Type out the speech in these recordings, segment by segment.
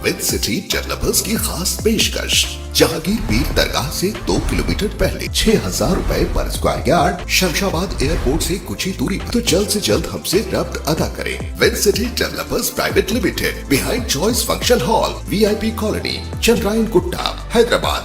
With city developers की खास पेशकश। जहांगीर पीर दरगाह से 2 किलोमीटर पहले 6,000 रुपए पर स्क्वायर यार्ड, शमशाबाद एयरपोर्ट से कुछ ही दूरी पर। तो जल्द से जल्द हमसे रब्त अदा करें। With city developers private limited, behind choice function hall, VIP colony, Chandrayan Gutta, Hyderabad.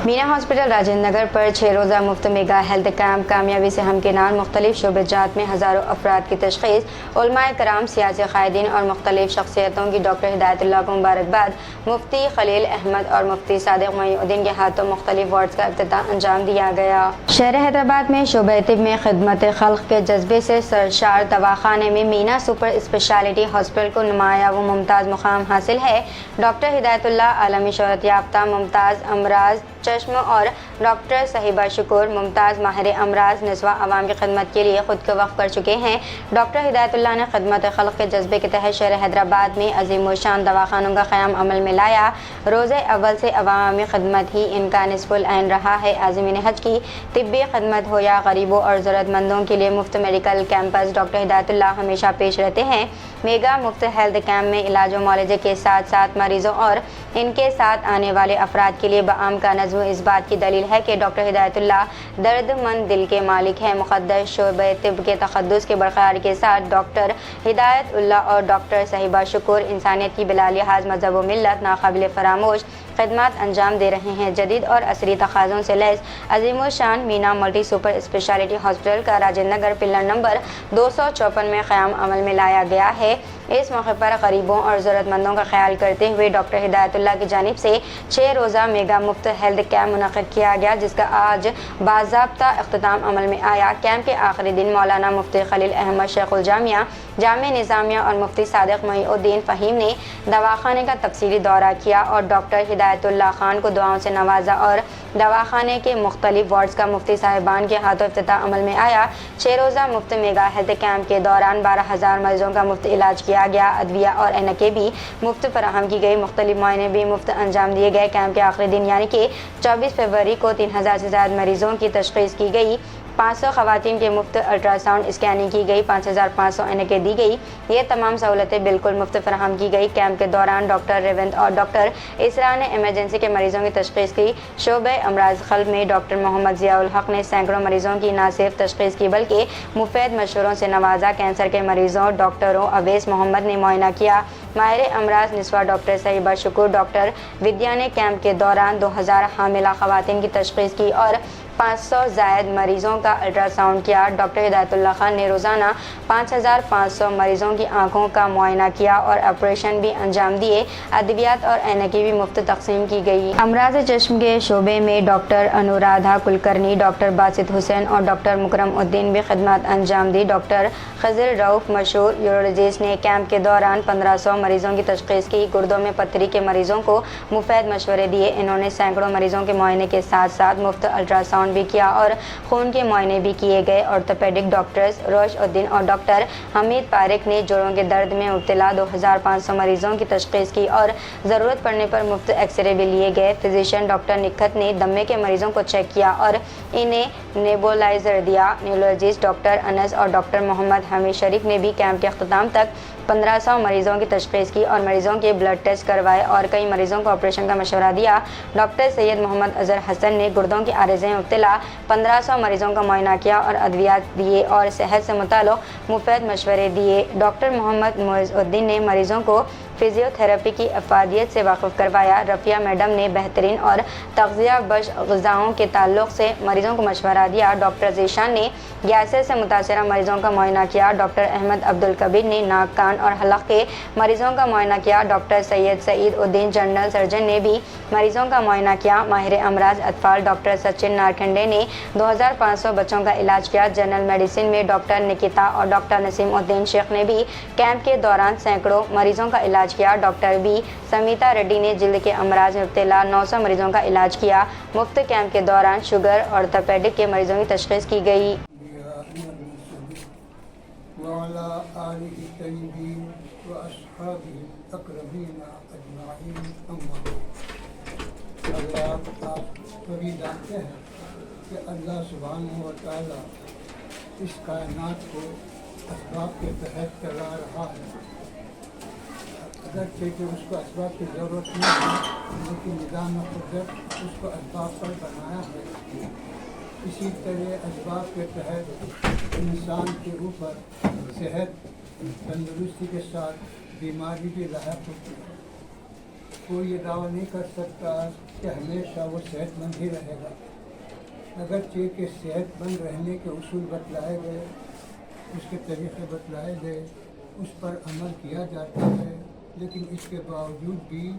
Meena hospital Rajendra Nagar पर 6 रोज़ा मुफ्त मेगा हेल्थ कैंप कामयाबी से हमकिनार। मुख्तलिफ शोबेजात में हज़ारों अफराद की तशख़ीस। उलमाए कराम, सियासी क़ायदीन और मुख्तलिफ शख्सियतों की डॉक्टर हिदायतुल्लाह को मुबारकबाद। मुफ्ती खलील अहमद और मुफ्ती सादिक मोइनुद्दीन के हाथों मुख्तलिफ वार्ड्स का इफ्तिताह अंजाम दिया गया। शहर हैदराबाद में शोबे तिब में खिदमत खल्क़ के जज्बे से सरशार दवाखाने में मीना सुपर स्पेशलिटी हॉस्पिटल को नुमाया व मुमताज़ मुकाम हासिल है। डॉक्टर हिदायतुल्लाह आलमी शोहरत याफ्ता मुमताज़ अमराज चश्म और डॉक्टर साहिबा शुक्र मुमताज़ माहिर अमराज नस्वा अवाम की खिदमत के लिए खुद को वक्फ कर चुके हैं। डॉक्टर हिदायतुल्लाह ने खिदमत खल्क़ के जज्बे के तहत शहर हैदराबाद में अजीम व शान दवाखानों का क़याम अमल में लाया। रोज़े अव्वल से अवामी खिदमत ही इनका निस्फुल ऐन रहा है। आज़मीन हज की तिब्बी खिदमत हो या गरीबों और ज़रूरतमंदों के लिए मुफ्त मेडिकल कैंपस, डॉक्टर हिदायतुल्लाह हमेशा पेश रहते हैं। मेगा मुफ्त हेल्थ कैंप में इलाज व मुआलजे के साथ साथ मरीजों और इनके साथ आने वाले अफराद के लिए बाआम का नज़्म इस बात की दलील है कि डॉक्टर हिदायतुल्लाह दर्दमंद दिल के मालिक हैं। मुक़द्दस शोबे तिब के तक़द्दुस के बरक़रारी के साथ डॉक्टर हिदायतुल्लाह और डॉक्टर साहिबा शुक्र इंसानियत की बिला लिहाज मज़हब व मिल्लत नाक़ाबिल फ़रामोश खिदमत अंजाम दे रहे हैं। जदीद और असरी तक़ाज़ों से लैस अज़ीम शान Meena multi super speciality hospital का राजेंद्र नगर पिलर नंबर 254 में क़याम अमल में लाया गया है। इस मौके पर गरीबों और ज़रूरतमंदों का ख्याल करते हुए डॉक्टर हिदायतुल्लाह की जानिब से 6 रोज़ा मेगा मुफ्त हेल्थ कैंप मुनक़्क़िद किया गया, जिसका आज बाज़ाब्ता इख्तिताम अमल में आया। कैंप के आखिरी दिन मौलाना मुफ्ती खलील अहमद शेखुल जामिया जामे निज़ामिया और मुफ्ती सादिक मोइनुद्दीन फ़हीम ने दवाखाने का तफसीली दौरा किया और डॉक्टर हिदायतुल्लाह खान को दुआओं से नवाजा और दवाखाने के मुख्तलिफ वार्ड्स का मुफ्ती साहिबान के हाथों इफ्तिताह अमल में आया। 6 रोज़ा मुफ्त मेगा हेल्थ कैंप के दौरान 12,000 मरीजों का मुफ्त इलाज किया गया। अदविया और ऐनकें भी मुफ्त फराहम की गई। मुख्तलिफ मुआयने भी मुफ्त अंजाम दिए गए। कैंप के आखिरी दिन यानी कि 24 फरवरी को 3,000 से ज़्यादा मरीजों की तशख़ीस की गई। 500 ख़वातीन के मुफ्त अल्ट्रासाउंड स्कैनिंग की गई। 5,500 ऐनकें दी गई। ये तमाम सहूलतें बिल्कुल मुफ्त फराहम की गई। कैंप के दौरान डॉक्टर रेवंत और डॉक्टर इसरा ने एमरजेंसी के मरीजों की तशख़ीस की। शोबे अमराज क़ल्ब में डॉक्टर मोहम्मद ज़ियाउल हक़ ने सैकड़ों मरीजों की न सिर्फ तशख़ीस की बल्कि मुफीद मशवरों से नवाजा। कैंसर के मरीजों डॉक्टरों अवैस मोहम्मद ने मुआयना किया। माहिर अमराज निस्वा डॉक्टर साहिबा शुक्र डॉक्टर विद्या ने कैंप के दौरान 2,000 हामिला ख़वातीन की तशख़ीस की और 500 ज़ायद मरीजों का अल्ट्रासाउंड किया। डॉक्टर हिदायतुल्लाह खान ने रोज़ाना 5,500 मरीजों की आंखों का मुआयना किया और ऑपरेशन भी अंजाम दिए। अद्वियात और ऐनकें भी मुफ्त तकसीम की गई। अमराज चश्म के शोबे में डॉक्टर अनुराधा कुलकर्णी, डॉक्टर बासित हुसैन और डॉक्टर मुकरमुद्दीन भी खिदमत अंजाम दी। डॉक्टर खज़िर रऊफ़ मशहूर यूरोलॉजिस्ट ने कैंप के दौरान 1,500 मरीजों की तशख़ीस की। गुर्दों में पत्थरी के मरीजों को मुफीद मशवरे दिए। इन्होंने सैकड़ों मरीजों के मुआयने के साथ साथ मुफ्त अल्ट्रासाउंड भी किया और खून के मुआयने भी किए गए। ऑर्थोपेडिक डॉक्टर्स रोशउद्दीन और डॉक्टर हमीद पारिक ने जोड़ों के दर्द में मुब्तला 2,500 मरीजों की तशख़ीस की और ज़रूरत पड़ने पर मुफ्त एक्सरे भी लिए गए। फिजिशियन डॉक्टर निखत ने दमे के मरीजों को चेक किया और इन्हें नेबुलाइज़र दिया। न्यूरोलॉजिस्ट डॉक्टर अनस और डॉक्टर मोहम्मद हमीद शरीफ ने भी कैंप के अख्ताम तक 1,500 मरीजों की तशख़ीस की और मरीजों के ब्लड टेस्ट करवाए और कई मरीजों को ऑपरेशन का मशवरा दिया। डॉक्टर सैयद मोहम्मद अज़हर हसन ने गुर्दों के आरिज़े में मुब्तला 1,500 मरीजों का मुआयना किया और अद्वियात दिए और सेहत से मुताल्लिक़ मुफीद मशवरे दिए। डॉक्टर मोहम्मद मोइज़ुद्दीन ने मरीजों को फिजियोथेरेपी की अफादियत से वाकिफ़ करवाया। रफ़िया मैडम ने बेहतरीन और तग़ज़िया बख्श ग़िज़ाओं के ताल्लुक़ से मरीजों को मशवरा दिया। डॉक्टर ज़ीशान ने गैसेस से मुतासरा मरीजों का मुआयना किया। डॉक्टर अहमद अब्दुल कबीर ने नाक कान और हलक़ के मरीजों का मुआयना किया। Doctor Syed Saeed uddin general surgeon ने भी मरीजों का मुआयना किया। माहिर अमराज अतफ़ाल डॉक्टर सचिन नारकंडे ने 2,500 बच्चों का इलाज किया। जनरल मेडिसिन में डॉक्टर निकिता और डॉक्टर नसीमुद्दीन शेख ने भी कैंप के दौरान सैकड़ों मरीजों का इलाज किया। डॉक्टर बी समीता रेड्डी ने जिल्द के अमराज में मुब्तला 900 मरीजों का इलाज किया। मुफ्त कैंप के दौरान शुगर और ऑर्थोपेडिक के मरीजों की तशख़ीस की गई। अल्लाह सुब्हानहू व तआला इस कायनात को اسباب کے تحت چلا رہا ہے. اگرچہ کہ اس کو اسباب کی ضرورت نہیں ہے لیکن نظام قدرت اس کو اسباب پر بنایا ہے. اسی طرح اسباب کے تحت انسان کے اوپر صحت تندرستی کے ساتھ بیماری بھی لاحق ہوتی ہے. کوئی یہ دعویٰ نہیں کر سکتا کہ ہمیشہ وہ صحت مند ہی رہے گا. اگرچہ کہ صحت مند رہنے کے اصول بتلائے گئے، اس کے طریقے بتلائے گئے، اس پر عمل کیا جاتا ہے، لیکن اس کے باوجود بھی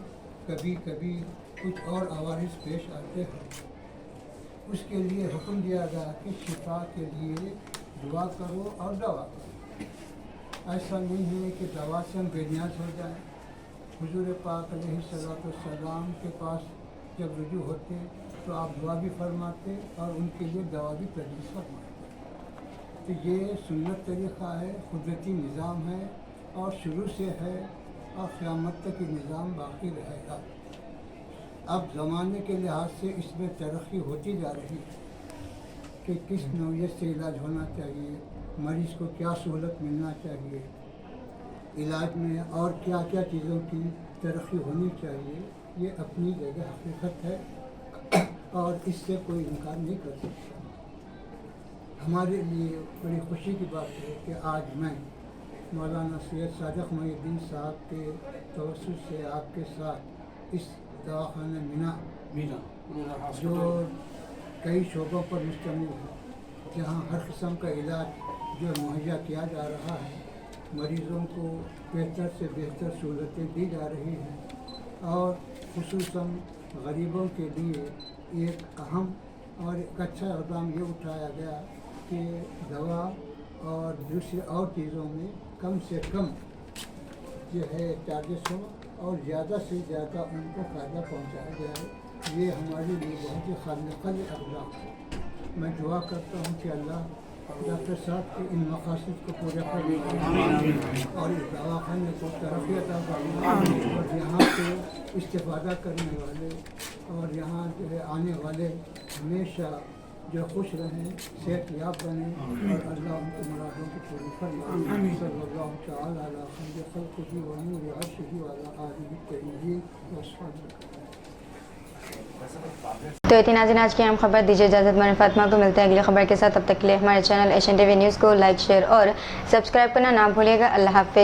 کبھی کبھی کچھ اور عوارض پیش آتے ہیں. اس کے لیے حکم دیا گیا کہ شفا کے لیے دعا کرو اور دوا کرو. ایسا نہیں ہے کہ دوا سے ہم بے نیاز ہو جائیں. حضور پاک علیہ الصلوۃ والسلام کے پاس جب رجوع ہوتے تو آپ دعا بھی فرماتے اور ان کے لیے دوا بھی تجویز فرماتے. تو یہ سنت طریقہ ہے، قدرتی نظام ہے اور شروع سے ہے اور قیامت تک یہ نظام باقی رہے گا. اب زمانے کے لحاظ سے اس میں ترقی ہوتی جا رہی ہے کہ کس نوعیت سے علاج ہونا چاہیے، مریض کو کیا سہولت ملنا چاہیے، علاج میں اور کیا کیا چیزوں کی ترقی ہونی چاہیے. یہ اپنی جگہ حقیقت ہے اور اس سے کوئی انکار نہیں کر سکتا. ہمارے لیے بڑی خوشی کی بات ہے کہ آج میں مولانا سید صادق محی الدین صاحب کے توسط سے آپ کے ساتھ اس دواخانہ مینا جو کئی شعبوں پر مشتمل ہے، جہاں ہر قسم کا علاج جو مہیا کیا جا رہا ہے، مریضوں کو بہتر سے بہتر سہولتیں دی جا رہی ہیں اور خصوصاً غریبوں کے لیے ایک اہم اور ایک اچھا اقدام یہ اٹھایا گیا کہ دوا اور دوسری اور چیزوں میں کم سے کم جو ہے چارجز ہو اور زیادہ سے زیادہ ان کو فائدہ پہنچایا جائے. یہ ہمارے لیے بہت ہی خالق اقدام ہے. میں دعا کرتا ہوں کہ اللہ ڈاکٹر صاحب کے ان مقاصد کو پورے کرنے اور اس دواخانے کو ترقی عطا کرنے اور یہاں سے استفادہ کرنے والے اور یہاں جو ہے آنے والے ہمیشہ جو خوش رہیں، صحت یاب بنیں اور اللہ ان کی مرادوں کو پوری فرمائے. صلی اللہ تعالی علی خیر خلقہ و نور عرشہ و علی آلہ الطیبین وصحبہ. تو اتنی ناظرین آج کی اہم خبر. دیجیے اجازت، میں فاطمہ کو ملتے ہیں اگلی خبر کے ساتھ. تب تک کے لیے ہمارے channel Asian T V news کو لائک، شیئر اور سبسکرائب کرنا نہ بھولیے گا. اللہ حافظ.